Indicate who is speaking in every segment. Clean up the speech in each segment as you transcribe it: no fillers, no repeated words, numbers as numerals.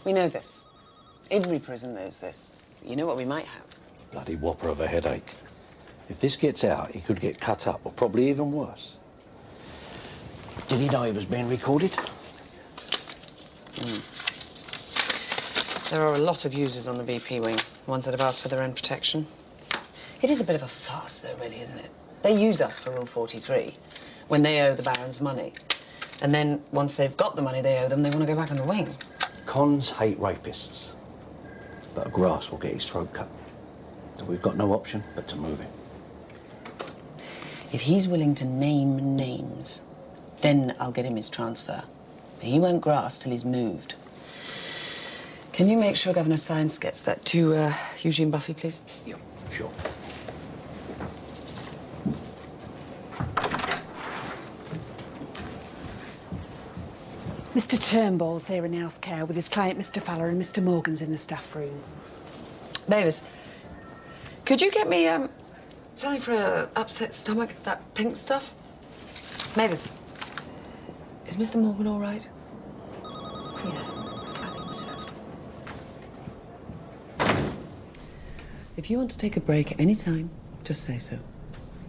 Speaker 1: We know this. Every prison knows this. You know what we might have?
Speaker 2: Bloody whopper of a headache. If this gets out, he could get cut up, or probably even worse. Did he know he was being recorded?
Speaker 1: There are a lot of users on the BP wing, ones that have asked for their own protection. It is a bit of a farce, though, really, isn't it? They use us for Rule 43, when they owe the Barons money. And then, once they've got the money they owe them, they want to go back on the wing.
Speaker 2: Cons hate rapists, but a grass will get his throat cut. So we've got no option but to move him.
Speaker 1: If he's willing to name names, then I'll get him his transfer. But he won't grass till he's moved. Can you make sure Governor Science gets that to Eugene Buffy, please?
Speaker 2: Yeah, sure.
Speaker 3: Mr. Turnbull's here in healthcare with his client, Mr. Fowler, and Mr. Morgan's in the staff room.
Speaker 1: Mavis, could you get me something for an upset stomach, that pink stuff? Mavis, is Mr. Morgan all right?
Speaker 3: Yeah, I think so.
Speaker 1: If you want to take a break at any time, just say so.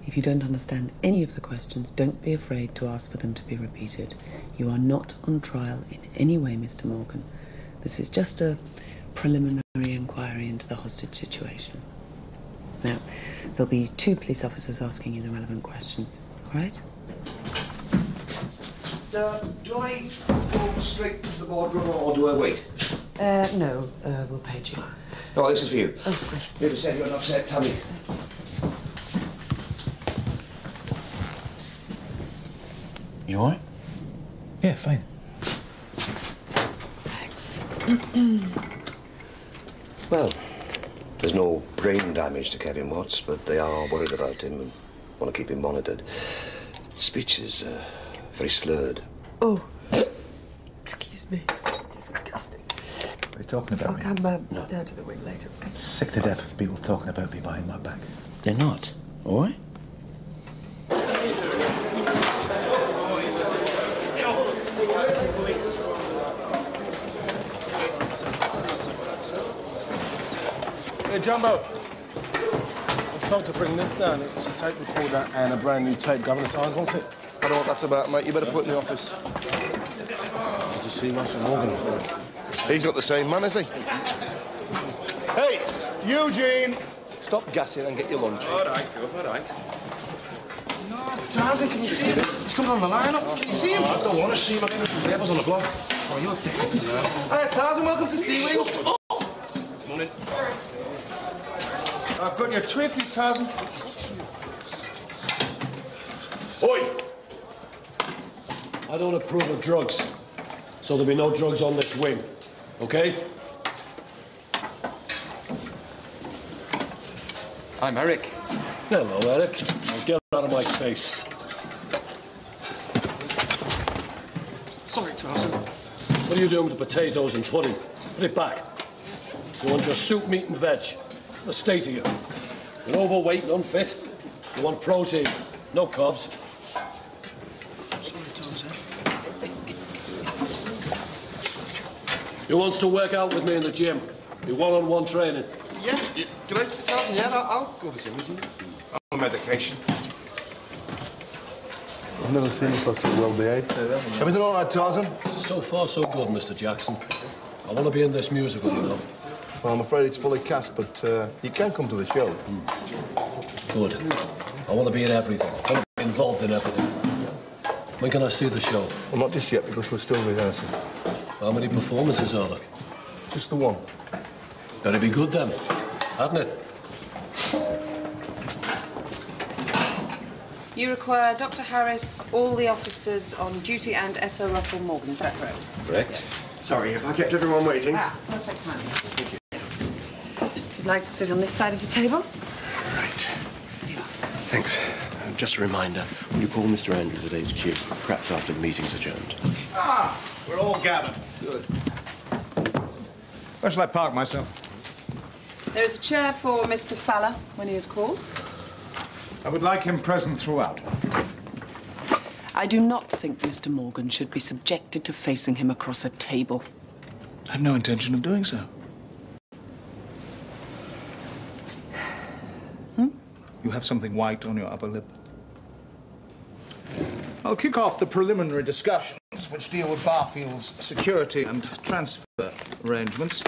Speaker 1: If you don't understand any of the questions, don't be afraid to ask for them to be repeated. You are not on trial in any way, Mr. Morgan. This is just a preliminary inquiry into the hostage situation. Now, there'll be 2 police officers asking you the relevant questions, all right?
Speaker 4: Do I go straight to the boardroom or do I wait?
Speaker 1: No, we'll page you.
Speaker 4: Oh, this is for you.
Speaker 1: Oh, great.
Speaker 4: Maybe said you're an upset tummy.
Speaker 2: You all right?
Speaker 5: Yeah, fine.
Speaker 1: Thanks.
Speaker 4: Well, there's no brain damage to Kevin Watts, but they are worried about him and want to keep him monitored. Speech is very slurred.
Speaker 1: Oh, excuse me. It's disgusting.
Speaker 5: What are you talking about
Speaker 1: I'll
Speaker 5: me?
Speaker 1: come down to the wing later.
Speaker 5: I'm sick to death of people talking about me behind my back.
Speaker 2: They're not, all right?
Speaker 6: Hey, Jumbo. I was told to bring this down. It's a tape recorder and a brand new tape. Governor Science wants it.
Speaker 7: I don't know what that's about, mate. You better put it in the office.
Speaker 6: Did you see Russell Morgan?
Speaker 7: He's not the same man, is he? Hey, Eugene! Stop gassing and get your lunch.
Speaker 8: All right, all right.
Speaker 4: No, it's Tarzan. Can you see him? He's coming on the line-up. Can you see him?
Speaker 8: I don't want to see him. I think some neighbours on the block.
Speaker 4: Oh, you're dead. Hi, Tarzan. Welcome to Sea Wing.
Speaker 8: Come on in.
Speaker 6: I've got your tray for you, Tarzan.
Speaker 9: Oi! I don't approve of drugs, so there'll be no drugs on this wing, okay?
Speaker 8: I'm Eric.
Speaker 9: Hello, Eric. Now get out of my face.
Speaker 8: Sorry, Tarzan.
Speaker 9: What are you doing with the potatoes and pudding? Put it back. You want your soup, meat and veg. The state of you. You're overweight and unfit. You want protein, no carbs.
Speaker 8: Sorry, Tarzan.
Speaker 9: Who wants to work out with me in the gym? Be one-on-one training.
Speaker 7: Yeah, great, Tarzan. Yeah, I'll go to the gym.
Speaker 8: On medication.
Speaker 7: I've never seen this lot so well behaved. Everything all right, Tarzan?
Speaker 9: So far, so good, Mr. Jackson. I want to be in this musical, you know.
Speaker 7: Well, I'm afraid it's fully cast, but you can come to the show.
Speaker 9: Good. I want to be in everything. I want to be involved in everything. When can I see the show?
Speaker 7: Well, not just yet, because we're still rehearsing.
Speaker 9: How many performances are there?
Speaker 7: Just the one.
Speaker 9: Better be good then, hadn't it?
Speaker 10: You require Dr. Harris, all the officers on duty, and S.O. Russell Morgan. Is that correct?
Speaker 9: Correct.
Speaker 8: Sorry if I kept everyone waiting.
Speaker 10: Ah, perfect timing. Thank you. You'd like to sit on this side of the table?
Speaker 8: Right. Thanks. Just a reminder, when you call Mr. Andrews at HQ, perhaps after the meeting's adjourned.
Speaker 11: Ah, we're all gathered. Good. Where shall I park myself?
Speaker 10: There is a chair for Mr. Fowler when he is called.
Speaker 11: I would like him present throughout.
Speaker 1: I do not think Mr. Morgan should be subjected to facing him across a table.
Speaker 11: I have no intention of doing so. You have something white on your upper lip. I'll kick off the preliminary discussions which deal with Barfield's security and transfer arrangements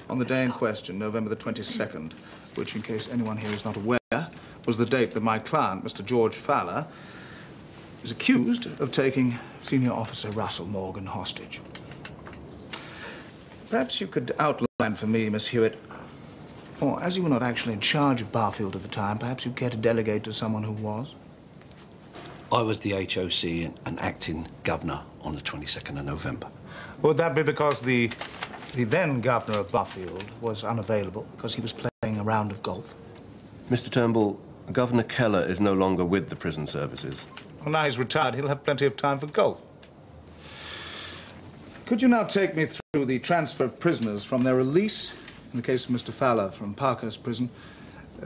Speaker 11: on the day in question, November the 22nd, which, in case anyone here is not aware, was the date that my client, Mr. George Fowler, is accused of taking Senior Officer Russell Morgan hostage. Perhaps you could outline for me, Miss Hewitt, or as you were not actually in charge of Barfield at the time, perhaps you'd care to delegate to someone who was?
Speaker 2: I was the HOC and acting governor on the 22nd of November.
Speaker 11: Would that be because the then governor of Barfield was unavailable because he was playing a round of golf?
Speaker 8: Mr. Turnbull, Governor Keller is no longer with the prison services.
Speaker 11: Well, now he's retired, he'll have plenty of time for golf. Could you now take me through the transfer of prisoners from their release, in the case of Mr. Fowler from Parkhurst Prison,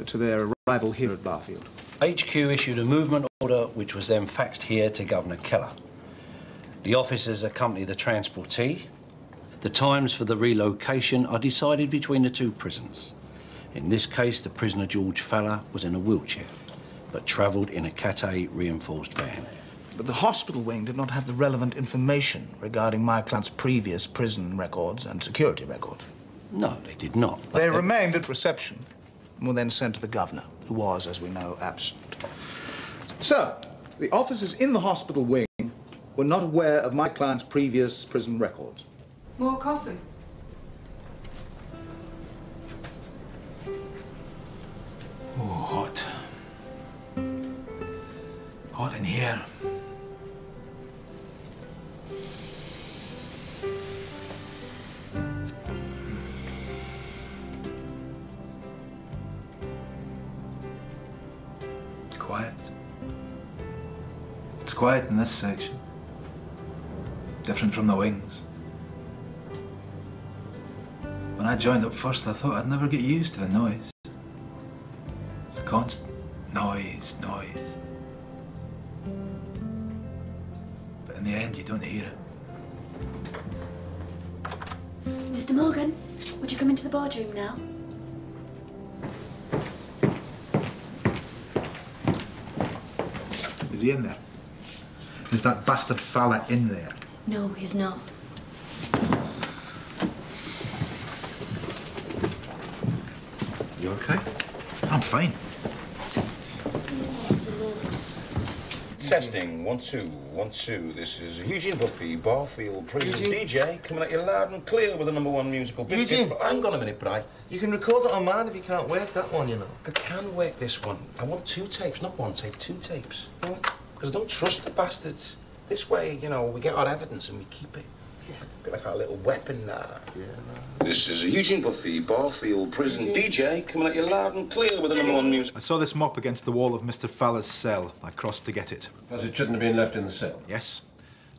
Speaker 11: to their arrival here at Barfield?
Speaker 2: HQ issued a movement order which was then faxed here to Governor Keller. The officers accompanied the transportee. The times for the relocation are decided between the two prisons. In this case, the prisoner George Fowler was in a wheelchair, but travelled in a Cat A reinforced van.
Speaker 11: But the hospital wing did not have the relevant information regarding my client's previous prison records and security records.
Speaker 2: No, they did not.
Speaker 11: They remained at reception and were then sent to the governor, who was, as we know, absent. So, the officers in the hospital wing were not aware of my client's previous prison records.
Speaker 10: More coffee?
Speaker 5: Oh, hot. Hot in here. Quiet. It's quiet in this section. Different from the wings. When I joined up first, I thought I'd never get used to the noise. It's a constant noise. But in the end, you don't hear it.
Speaker 12: Mr. Morgan, would you come into the boardroom now?
Speaker 5: Is he in there? Is that bastard Fowler in there?
Speaker 12: No, he's not.
Speaker 8: You okay?
Speaker 5: I'm fine.
Speaker 13: Testing, 1, 2, 1, 2. This is Eugene Buffy, Barfield Prison DJ, coming at you loud and clear with the #1 musical biscuit.
Speaker 14: Eugene.
Speaker 13: Hang on a minute, Bri.
Speaker 14: You can record it on mine if you can't work that one, you know.
Speaker 13: I can work this one. I want 2 tapes, not 1 tape, 2 tapes. Because I don't trust the bastards. This way, you know, we get our evidence and we keep it. Yeah. A bit like our little weapon now. Yeah. This is Eugene Buffy, Barfield Prison DJ, coming at you loud and clear with the #1 music.
Speaker 5: I saw this mop against the wall of Mr. Fowler's cell. I crossed to get it.
Speaker 9: Because it shouldn't have been left in the cell?
Speaker 5: Yes.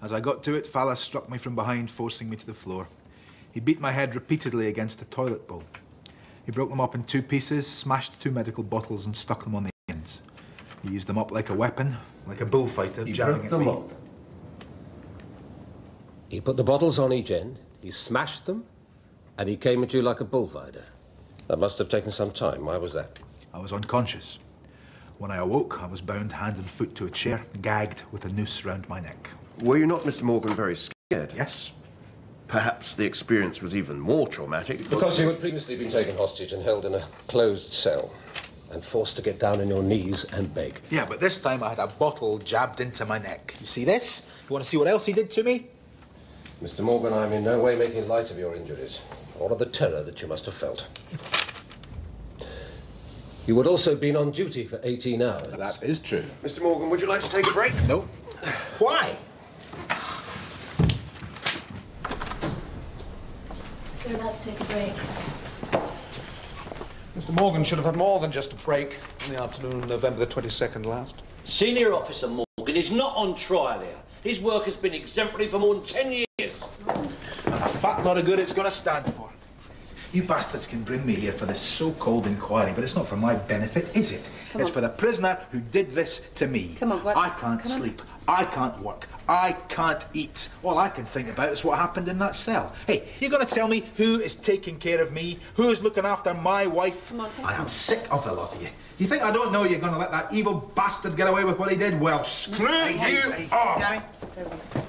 Speaker 5: As I got to it, Fowler struck me from behind, forcing me to the floor. He beat my head repeatedly against the toilet bowl. He broke them up in 2 pieces, smashed 2 medical bottles and stuck them on the ends. He used them up like a weapon, like a bullfighter, jabbing at me.
Speaker 15: He put the bottles on each end, he smashed them, and he came at you like a bullfighter. That must have taken some time. Why was that?
Speaker 5: I was unconscious. When I awoke, I was bound hand and foot to a chair, gagged with a noose round my neck.
Speaker 8: Were you not, Mr. Morgan, very scared?
Speaker 5: Yes.
Speaker 8: Perhaps the experience was even more traumatic.
Speaker 15: Because you had previously been taken hostage and held in a closed cell and forced to get down on your knees and beg.
Speaker 5: Yeah, but this time I had a bottle jabbed into my neck. You see this? You want to see what else he did to me?
Speaker 15: Mr. Morgan, I'm in no way making light of your injuries or of the terror that you must have felt. You had also been on duty for 18 hours.
Speaker 5: That is true.
Speaker 8: Mr. Morgan, would you like to take a break?
Speaker 5: No. Why?
Speaker 12: We're about to take a break.
Speaker 11: Mr. Morgan should have had more than just a break in the afternoon of November the 22nd last.
Speaker 9: Senior Officer Morgan is not on trial here. His work has been exemplary for more than 10 years.
Speaker 5: And a fat lot of good it's going to stand for. You bastards can bring me here for this so-called inquiry, but it's not for my benefit, is it? It's for the prisoner who did this to me.
Speaker 10: Come on, what?
Speaker 5: I can't sleep. I can't work. I can't eat. All I can think about is what happened in that cell. Hey, you're going to tell me who is taking care of me? Who is looking after my wife?
Speaker 3: Come on,
Speaker 5: I am sick of the lot of you. You think I don't know you're going to let that evil bastard get away with what he did? Well, screw you!
Speaker 10: Gary, stay with me.